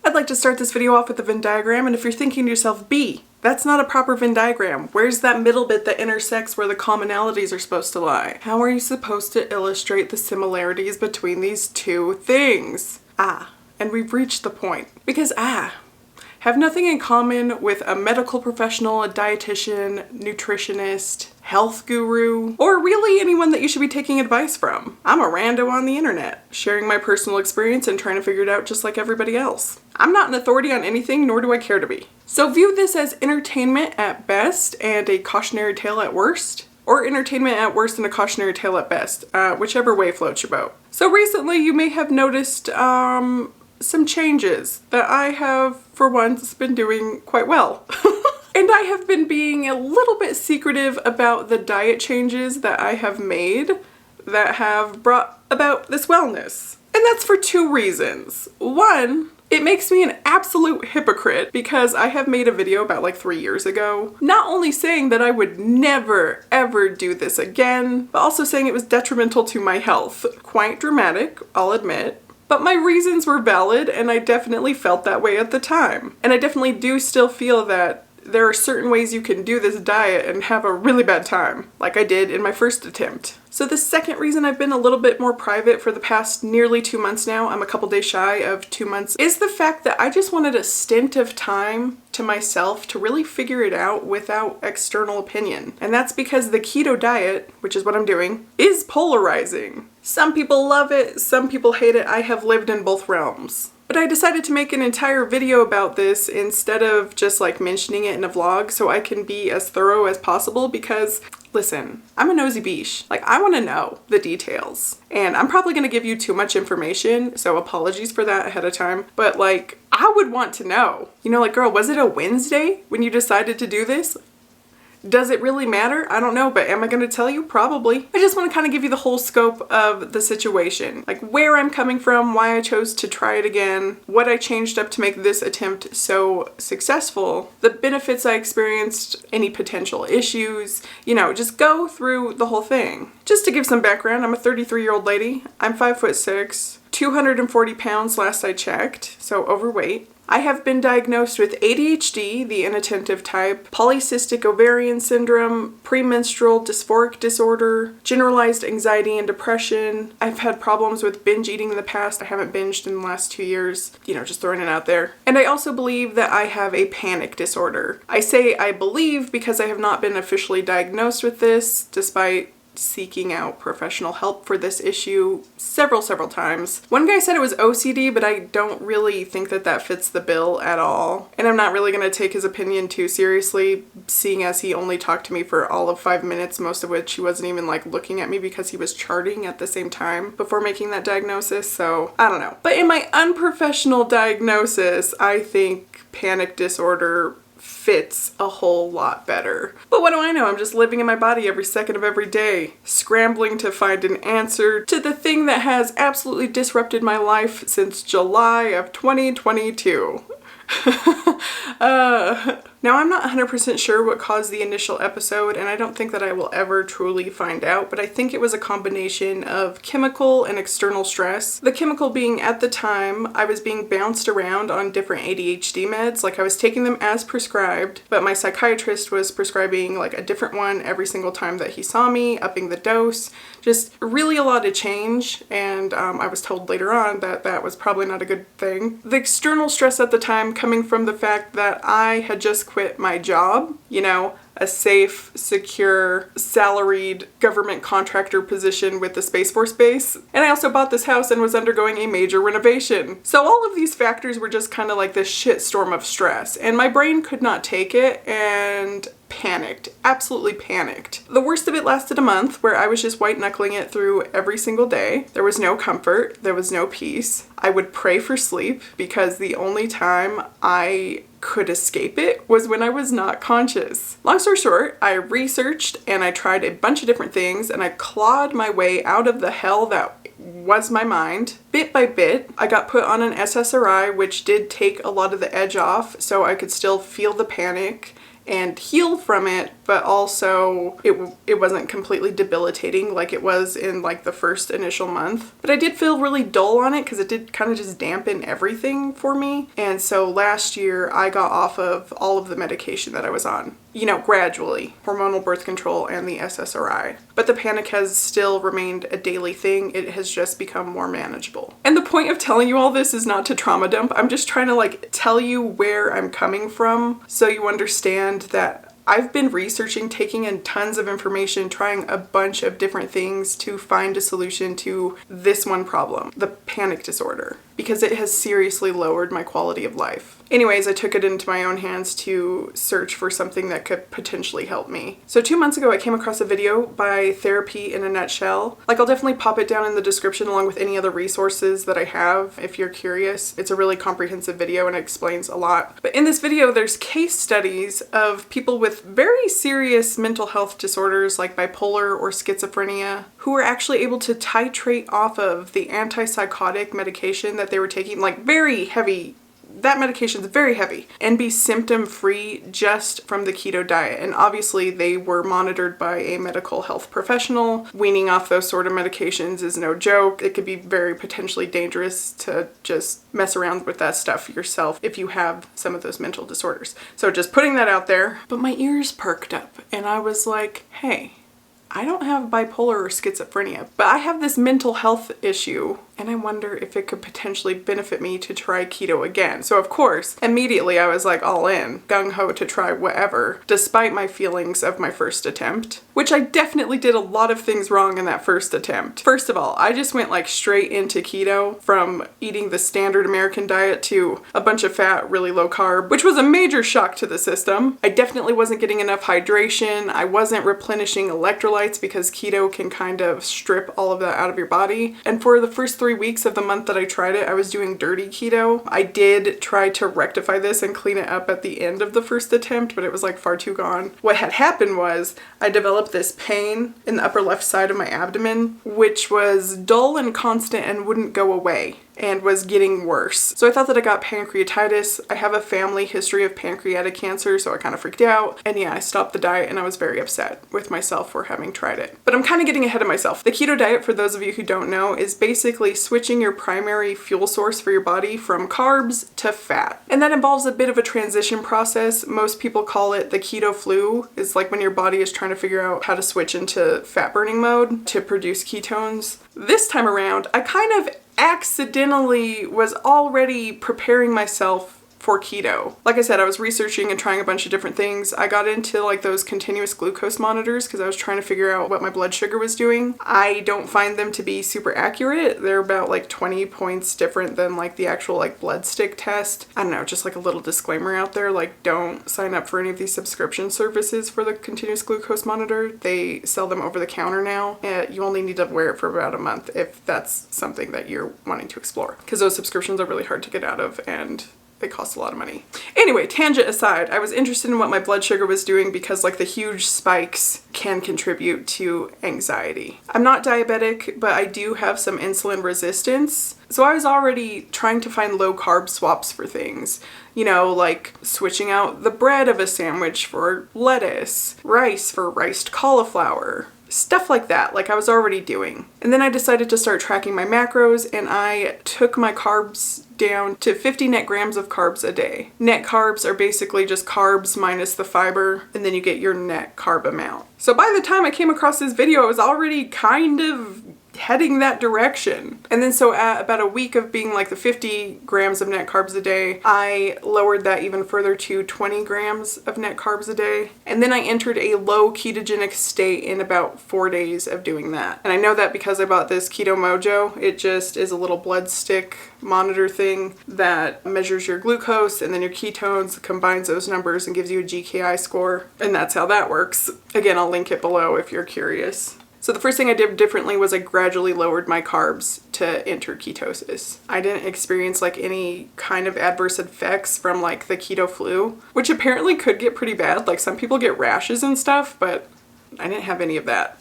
I'd like to start this video off with a Venn diagram, and if you're thinking to yourself, B, that's not a proper Venn diagram. Where's that middle bit that intersects where the commonalities are supposed to lie? How are you supposed to illustrate the similarities between these two things? And we've reached the point. Because have nothing in common with a medical professional, a dietitian, nutritionist, health guru, or really anyone that you should be taking advice from. I'm a rando on the internet, sharing my personal experience and trying to figure it out just like everybody else. I'm not an authority on anything, nor do I care to be. So view this as entertainment at best and a cautionary tale at worst. Or entertainment at worst and a cautionary tale at best, whichever way floats your boat. So recently you may have noticed some changes that I have, for once, been doing quite well. And I have been being a little bit secretive about the diet changes that I have made that have brought about this wellness. And that's for two reasons. One, it makes me an absolute hypocrite because I have made a video about like 3 years ago, not only saying that I would never ever do this again, but also saying it was detrimental to my health. Quite dramatic, I'll admit. But my reasons were valid and I definitely felt that way at the time. And I definitely do still feel that there are certain ways you can do this diet and have a really bad time, like I did in my first attempt. So the second reason I've been a little bit more private for the past nearly 2 months now, I'm a couple days shy of 2 months, is the fact that I just wanted a stint of time to myself to really figure it out without external opinion. And that's because the keto diet, which is what I'm doing, is polarizing. Some people love it, some people hate it. I have lived in both realms. But I decided to make an entire video about this instead of just like mentioning it in a vlog so I can be as thorough as possible because, listen, I'm a nosy beesh. Like, I want to know the details. And I'm probably going to give you too much information, so apologies for that ahead of time. But like, I would want to know. You know, like, girl, was it a Wednesday when you decided to do this? Does it really matter? I don't know, but am I going to tell you? Probably. I just want to kind of give you the whole scope of the situation. Like where I'm coming from, why I chose to try it again, what I changed up to make this attempt so successful, the benefits I experienced, any potential issues, you know, just go through the whole thing. Just to give some background, I'm a 33-year-old lady. I'm 5'6", 240 pounds last I checked, so overweight. I have been diagnosed with ADHD, the inattentive type, polycystic ovarian syndrome, premenstrual dysphoric disorder, generalized anxiety and depression. I've had problems with binge eating in the past. I haven't binged in the last 2 years, you know, just throwing it out there. And I also believe that I have a panic disorder. I say I believe because I have not been officially diagnosed with this, despite seeking out professional help for this issue several times. One guy said it was OCD, but I don't really think that that fits the bill at all. And I'm not really going to take his opinion too seriously, seeing as he only talked to me for all of 5 minutes, most of which he wasn't even like looking at me because he was charting at the same time before making that diagnosis. So I don't know. But in my unprofessional diagnosis, I think panic disorder fits a whole lot better. But what do I know? I'm just living in my body every second of every day, scrambling to find an answer to the thing that has absolutely disrupted my life since July of 2022. Now I'm not 100% sure what caused the initial episode, and I don't think that I will ever truly find out, but I think it was a combination of chemical and external stress. The chemical being, at the time, I was being bounced around on different ADHD meds, like I was taking them as prescribed, but my psychiatrist was prescribing like a different one every single time that he saw me, upping the dose. Just really a lot of change, and I was told later on that that was probably not a good thing. The external stress at the time coming from the fact that I had just quit my job, you know, a safe, secure, salaried government contractor position with the Space Force base. And I also bought this house and was undergoing a major renovation. So all of these factors were just kind of like this shitstorm of stress, and my brain could not take it and panicked, absolutely panicked. The worst of it lasted a month where I was just white knuckling it through every single day. There was no comfort, there was no peace. I would pray for sleep because the only time I could escape it was when I was not conscious. Long story short, I researched and I tried a bunch of different things and I clawed my way out of the hell that was my mind. Bit by bit, I got put on an SSRI, which did take a lot of the edge off so I could still feel the panic and heal from it, but also it wasn't completely debilitating like it was in like the first initial month. But I did feel really dull on it because it did kind of just dampen everything for me. And so last year I got off of all of the medication that I was on, you know, gradually, hormonal birth control and the SSRI. But the panic has still remained a daily thing. It has just become more manageable. And the point of telling you all this is not to trauma dump. I'm just trying to like tell you where I'm coming from so you understand that I've been researching, taking in tons of information, trying a bunch of different things to find a solution to this one problem, the panic disorder, because it has seriously lowered my quality of life. Anyways, I took it into my own hands to search for something that could potentially help me. So 2 months ago, I came across a video by Therapy in a Nutshell. Like, I'll definitely pop it down in the description along with any other resources that I have if you're curious. It's a really comprehensive video and it explains a lot. But in this video, there's case studies of people with very serious mental health disorders like bipolar or schizophrenia who were actually able to titrate off of the antipsychotic medication that they were taking, like very heavy. That medication is very heavy, and be symptom free just from the keto diet. And obviously they were monitored by a medical health professional. Weaning off those sort of medications is no joke. It could be very potentially dangerous to just mess around with that stuff yourself if you have some of those mental disorders. So just putting that out there. But my ears perked up and I was like, hey, I don't have bipolar or schizophrenia, but I have this mental health issue and I wonder if it could potentially benefit me to try keto again. So of course, immediately I was like all in, gung-ho to try whatever, despite my feelings of my first attempt, which I definitely did a lot of things wrong in that first attempt. First of all, I just went like straight into keto, from eating the standard American diet to a bunch of fat, really low carb, which was a major shock to the system. I definitely wasn't getting enough hydration. I wasn't replenishing electrolytes because keto can kind of strip all of that out of your body. And for the first 3 weeks of the month that I tried it, I was doing dirty keto. I did try to rectify this and clean it up at the end of the first attempt, but it was like far too gone. What had happened was I developed this pain in the upper left side of my abdomen, which was dull and constant and wouldn't go away, and was getting worse. So I thought that I got pancreatitis. I have a family history of pancreatic cancer, so I kind of freaked out. And yeah, I stopped the diet and I was very upset with myself for having tried it. But I'm kind of getting ahead of myself. The keto diet, for those of you who don't know, is basically switching your primary fuel source for your body from carbs to fat. And that involves a bit of a transition process. Most people call it the keto flu. It's like when your body is trying to figure out how to switch into fat burning mode to produce ketones. This time around, I kind of accidentally was already preparing myself for keto. Like I said, I was researching and trying a bunch of different things. I got into like those continuous glucose monitors because I was trying to figure out what my blood sugar was doing. I don't find them to be super accurate. They're about like 20 points different than like the actual like blood stick test. I don't know, just like a little disclaimer out there, like don't sign up for any of these subscription services for the continuous glucose monitor. They sell them over the counter now. You only need to wear it for about a month if that's something that you're wanting to explore, because those subscriptions are really hard to get out of and they cost a lot of money. Anyway, tangent aside, I was interested in what my blood sugar was doing because like the huge spikes can contribute to anxiety. I'm not diabetic, but I do have some insulin resistance. So I was already trying to find low carb swaps for things. You know, like switching out the bread of a sandwich for lettuce, rice for riced cauliflower. Stuff like that, like I was already doing. And then I decided to start tracking my macros and I took my carbs down to 50 net grams of carbs a day. Net carbs are basically just carbs minus the fiber, and then you get your net carb amount. So by the time I came across this video, I was already kind of heading that direction. And then so at about a week of being like the 50 grams of net carbs a day, I lowered that even further to 20 grams of net carbs a day. And then I entered a low ketogenic state in about 4 days of doing that. And I know that because I bought this Keto Mojo. It just is a little blood stick monitor thing that measures your glucose and then your ketones, combines those numbers and gives you a GKI score. And that's how that works. Again, I'll link it below if you're curious. So the first thing I did differently was I gradually lowered my carbs to enter ketosis. I didn't experience like any kind of adverse effects from like the keto flu, which apparently could get pretty bad. Like some people get rashes and stuff, but I didn't have any of that.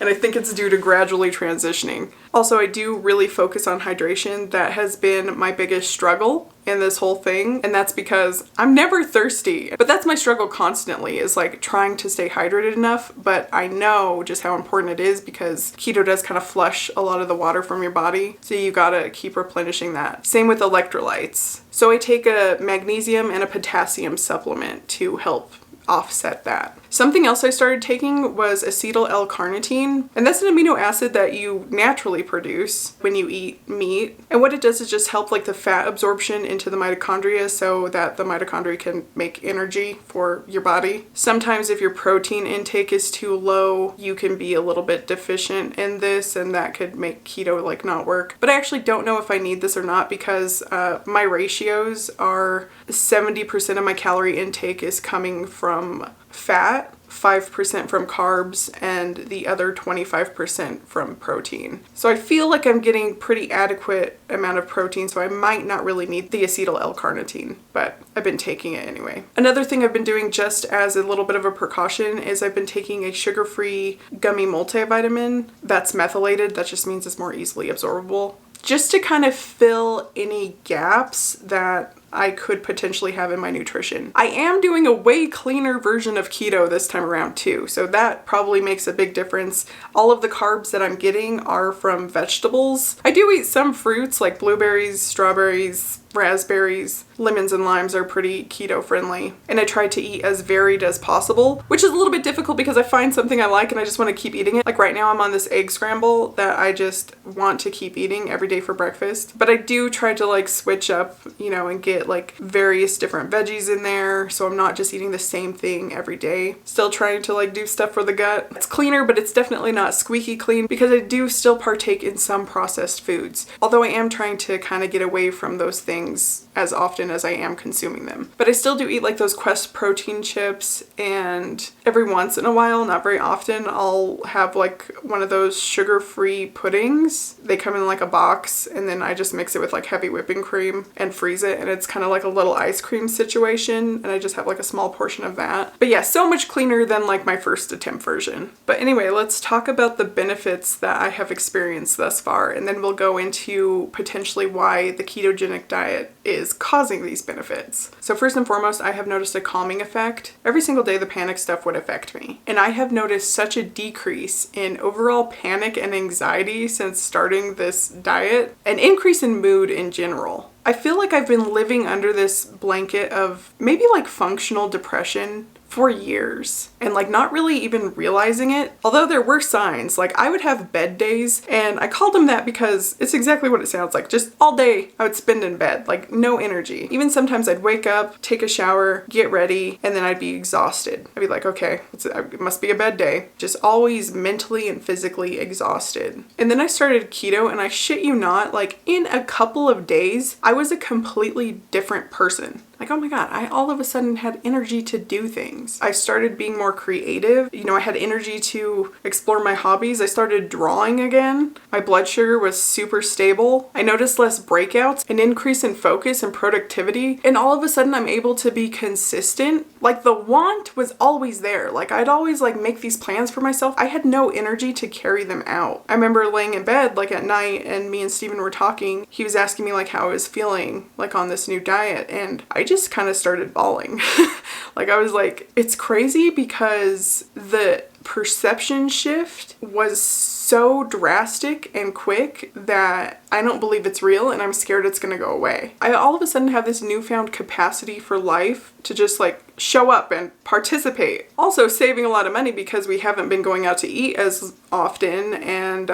And I think it's due to gradually transitioning. Also, I do really focus on hydration. That has been my biggest struggle in this whole thing, and that's because I'm never thirsty. But that's my struggle constantly, is like trying to stay hydrated enough. But I know just how important it is because keto does kind of flush a lot of the water from your body, so you gotta keep replenishing that. Same with electrolytes. So I take a magnesium and a potassium supplement to help offset that. Something else I started taking was acetyl L-carnitine, and that's an amino acid that you naturally produce when you eat meat. And what it does is just help like the fat absorption into the mitochondria so that the mitochondria can make energy for your body. Sometimes if your protein intake is too low, you can be a little bit deficient in this, and that could make keto like not work. But I actually don't know if I need this or not because my ratios are 70% of my calorie intake is coming from fat, 5% from carbs, and the other 25% from protein. So I feel like I'm getting pretty adequate amount of protein, so I might not really need the acetyl L-carnitine, but I've been taking it anyway. Another thing I've been doing just as a little bit of a precaution is I've been taking a sugar-free gummy multivitamin that's methylated. That just means it's more easily absorbable, just to kind of fill any gaps that I could potentially have in my nutrition. I am doing a way cleaner version of keto this time around too, so that probably makes a big difference. All of the carbs that I'm getting are from vegetables. I do eat some fruits like blueberries, strawberries, raspberries, lemons and limes are pretty keto friendly. And I try to eat as varied as possible, which is a little bit difficult because I find something I like and I just want to keep eating it. Like right now I'm on this egg scramble that I just want to keep eating every day for breakfast. But I do try to like switch up, you know, and get like various different veggies in there, so I'm not just eating the same thing every day. Still trying to like do stuff for the gut. It's cleaner, but it's definitely not squeaky clean because I do still partake in some processed foods. Although I am trying to kind of get away from those things as often as I am consuming them. But I still do eat like those Quest protein chips, and every once in a while, not very often, I'll have like one of those sugar-free puddings. They come in like a box, and then I just mix it with like heavy whipping cream and freeze it, and it's kind of like a little ice cream situation, and I just have like a small portion of that. But yeah, so much cleaner than like my first attempt version. But anyway, let's talk about the benefits that I have experienced thus far, and then we'll go into potentially why the ketogenic diet is causing these benefits. So first and foremost, I have noticed a calming effect. Every single day the panic stuff would affect me, and I have noticed such a decrease in overall panic and anxiety since starting this diet, an increase in mood in general. I feel like I've been living under this blanket of maybe like functional depression for years and like not really even realizing it. Although there were signs, like I would have bed days, and I called them that because it's exactly what it sounds like. Just all day I would spend in bed, like no energy. Even sometimes I'd wake up, take a shower, get ready, and then I'd be exhausted. I'd be like, okay, it must be a bed day. Just always mentally and physically exhausted. And then I started keto, and I shit you not, like in a couple of days, I was a completely different person. Like, oh my God, I all of a sudden had energy to do things. I started being more creative. You know, I had energy to explore my hobbies. I started drawing again. My blood sugar was super stable. I noticed less breakouts, an increase in focus and productivity. And all of a sudden I'm able to be consistent. Like the want was always there. Like I'd always like make these plans for myself. I had no energy to carry them out. I remember laying in bed like at night, and me and Steven were talking. He was asking me like how I was feeling like on this new diet, and I just kind of started bawling. Like I was like, it's crazy because the perception shift was so drastic and quick that I don't believe it's real, and I'm scared it's gonna go away. I all of a sudden have this newfound capacity for life to just like show up and participate. Also saving a lot of money because we haven't been going out to eat as often, and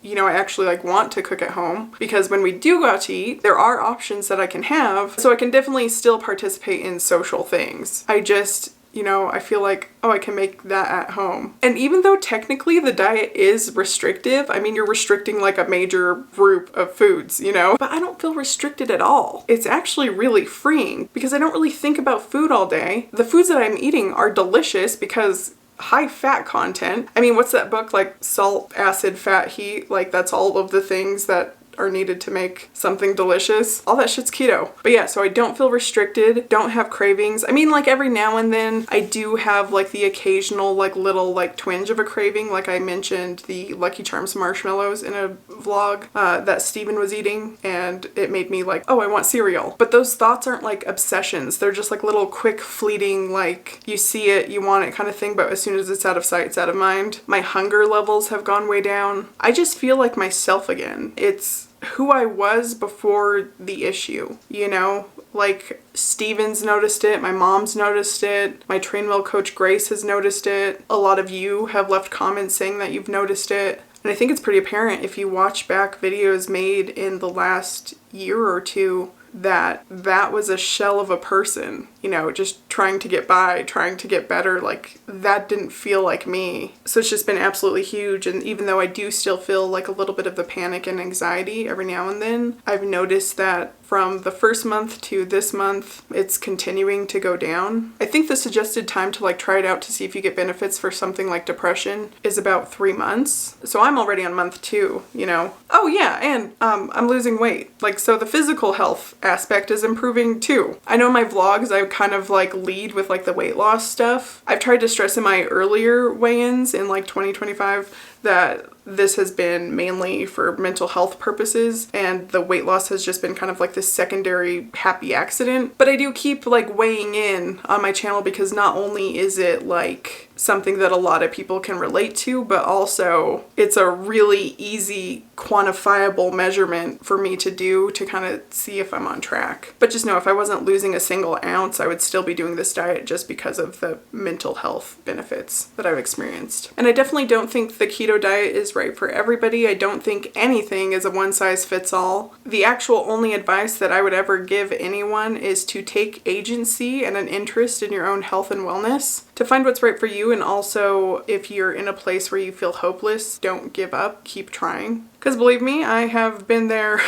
you know, I actually like want to cook at home because when we do go out to eat, there are options that I can have, so I can definitely still participate in social things. I just, you know, I feel like, oh, I can make that at home. And even though technically the diet is restrictive, I mean, you're restricting like a major group of foods, you know, but I don't feel restricted at all. It's actually really freeing because I don't really think about food all day. The foods that I'm eating are delicious because high fat content. I mean, what's that book, like Salt, Acid, Fat, Heat? Like that's all of the things that are needed to make something delicious. All that shit's keto. But yeah, so I don't feel restricted, don't have cravings. I mean, like every now and then I do have like the occasional like little like twinge of a craving. Like I mentioned the Lucky Charms marshmallows in a vlog that Steven was eating, and it made me like, oh, I want cereal. But those thoughts aren't like obsessions. They're just like little quick fleeting, like you see it, you want it kind of thing, but as soon as it's out of sight, it's out of mind. My hunger levels have gone way down. I just feel like myself again. It's who I was before the issue, you know? Like Steven's noticed it, my mom's noticed it, my train wheel coach Grace has noticed it. A lot of you have left comments saying that you've noticed it. And I think it's pretty apparent if you watch back videos made in the last year or two that that was a shell of a person, you know, just trying to get by, trying to get better. Like that didn't feel like me. So it's just been absolutely huge. And even though I do still feel like a little bit of the panic and anxiety every now and then, I've noticed that from the first month to this month, it's continuing to go down. I think the suggested time to like try it out to see if you get benefits for something like depression is about 3 months. So I'm already on month 2, you know. Oh yeah, and I'm losing weight. Like, so the physical health aspect is improving too. I know in my vlogs I kind of like lead with like the weight loss stuff. I've tried to stress in my earlier weigh-ins in like 2025 that this has been mainly for mental health purposes, and the weight loss has just been kind of like this secondary happy accident. But I do keep like weighing in on my channel because not only is it like something that a lot of people can relate to, but also it's a really easy quantifiable measurement for me to do to kind of see if I'm on track. But just know if I wasn't losing a single ounce, I would still be doing this diet just because of the mental health benefits that I've experienced. And I definitely don't think the keto diet is right for everybody. I don't think anything is a one size fits all. The actual only advice that I would ever give anyone is to take agency and an interest in your own health and wellness to find what's right for you. And also, if you're in a place where you feel hopeless, don't give up, keep trying. Because believe me, I have been there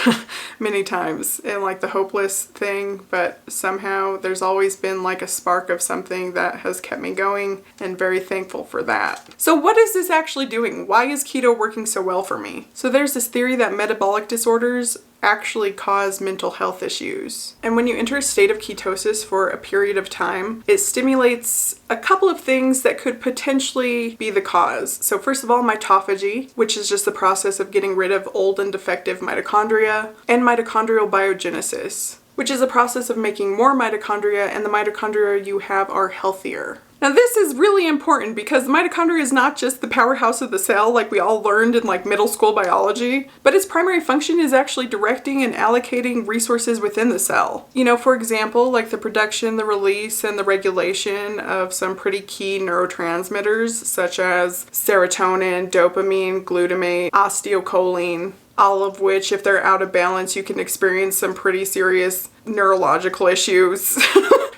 many times in like the hopeless thing, but somehow there's always been like a spark of something that has kept me going, and very thankful for that. So what is this actually doing? Why is keto working so well for me? So there's this theory that metabolic disorders actually cause mental health issues. And when you enter a state of ketosis for a period of time, it stimulates a couple of things that could potentially be the cause. So first of all, mitophagy, which is just the process of getting rid of old and defective mitochondria, and mitochondrial biogenesis, which is a process of making more mitochondria, and the mitochondria you have are healthier. Now this is really important because the mitochondria is not just the powerhouse of the cell like we all learned in like middle school biology, but its primary function is actually directing and allocating resources within the cell. You know, for example, like the production, the release, and the regulation of some pretty key neurotransmitters such as serotonin, dopamine, glutamate, acetylcholine, all of which, if they're out of balance, you can experience some pretty serious neurological issues.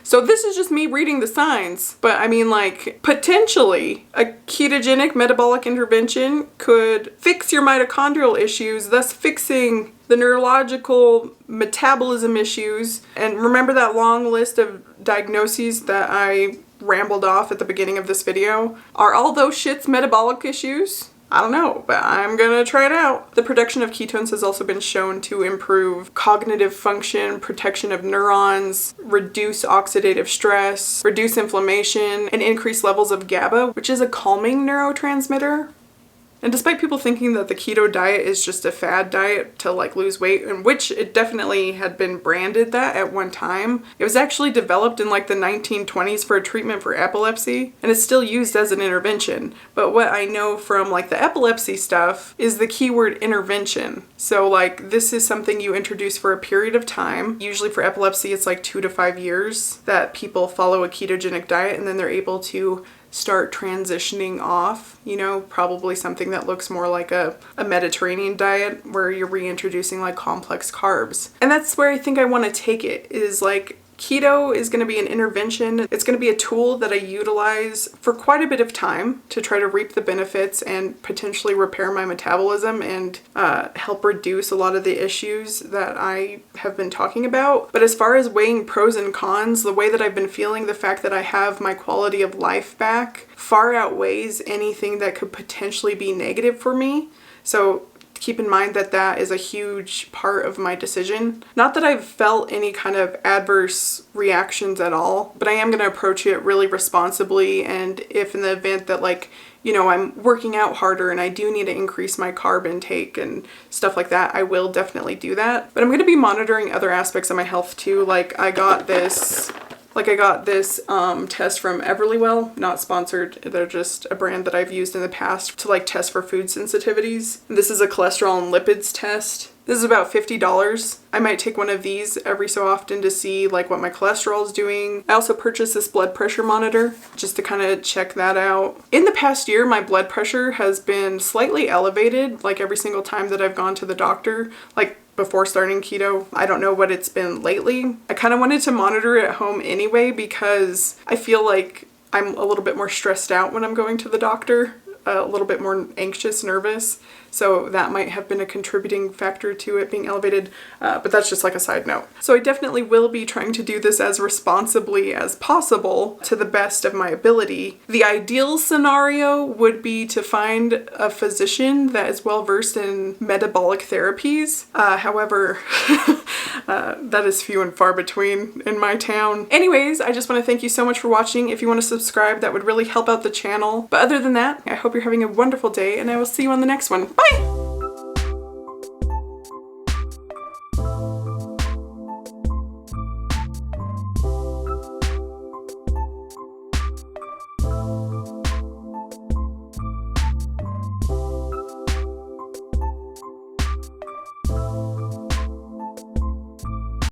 So this is just me reading the signs, but I mean, like, potentially a ketogenic metabolic intervention could fix your mitochondrial issues, thus fixing the neurological metabolism issues. And remember that long list of diagnoses that I rambled off at the beginning of this video? Are all those shits metabolic issues? I don't know, but I'm gonna try it out. The production of ketones has also been shown to improve cognitive function, protection of neurons, reduce oxidative stress, reduce inflammation, and increase levels of GABA, which is a calming neurotransmitter. And despite people thinking that the keto diet is just a fad diet to like lose weight, in which it definitely had been branded that at one time, it was actually developed in like the 1920s for a treatment for epilepsy, and it's still used as an intervention. But what I know from like the epilepsy stuff is the keyword intervention. So like this is something you introduce for a period of time. Usually for epilepsy it's like 2 to 5 years that people follow a ketogenic diet, and then they're able to start transitioning off, you know, probably something that looks more like a Mediterranean diet where you're reintroducing like complex carbs. And that's where I think I want to take it, is like keto is going to be an intervention. It's going to be a tool that I utilize for quite a bit of time to try to reap the benefits and potentially repair my metabolism and help reduce a lot of the issues that I have been talking about. But as far as weighing pros and cons, the way that I've been feeling, the fact that I have my quality of life back far outweighs anything that could potentially be negative for me. So keep in mind that that is a huge part of my decision. Not that I've felt any kind of adverse reactions at all, but I am going to approach it really responsibly, and if in the event that like, you know, I'm working out harder and I do need to increase my carb intake and stuff like that, I will definitely do that. But I'm going to be monitoring other aspects of my health too. Like I got this test from Everlywell, not sponsored. They're just a brand that I've used in the past to like test for food sensitivities. This is a cholesterol and lipids test. This is about $50. I might take one of these every so often to see like what my cholesterol is doing. I also purchased this blood pressure monitor just to kind of check that out. In the past year, my blood pressure has been slightly elevated like every single time that I've gone to the doctor. Like before starting keto. I don't know what it's been lately. I kind of wanted to monitor it at home anyway because I feel like I'm a little bit more stressed out when I'm going to the doctor, a little bit more anxious, nervous. So that might have been a contributing factor to it being elevated, but that's just like a side note. So I definitely will be trying to do this as responsibly as possible to the best of my ability. The ideal scenario would be to find a physician that is well versed in metabolic therapies. However, that is few and far between in my town. Anyways, I just want to thank you so much for watching. If you want to subscribe, that would really help out the channel. But other than that, I hope you're having a wonderful day, and I will see you on the next one. Bye!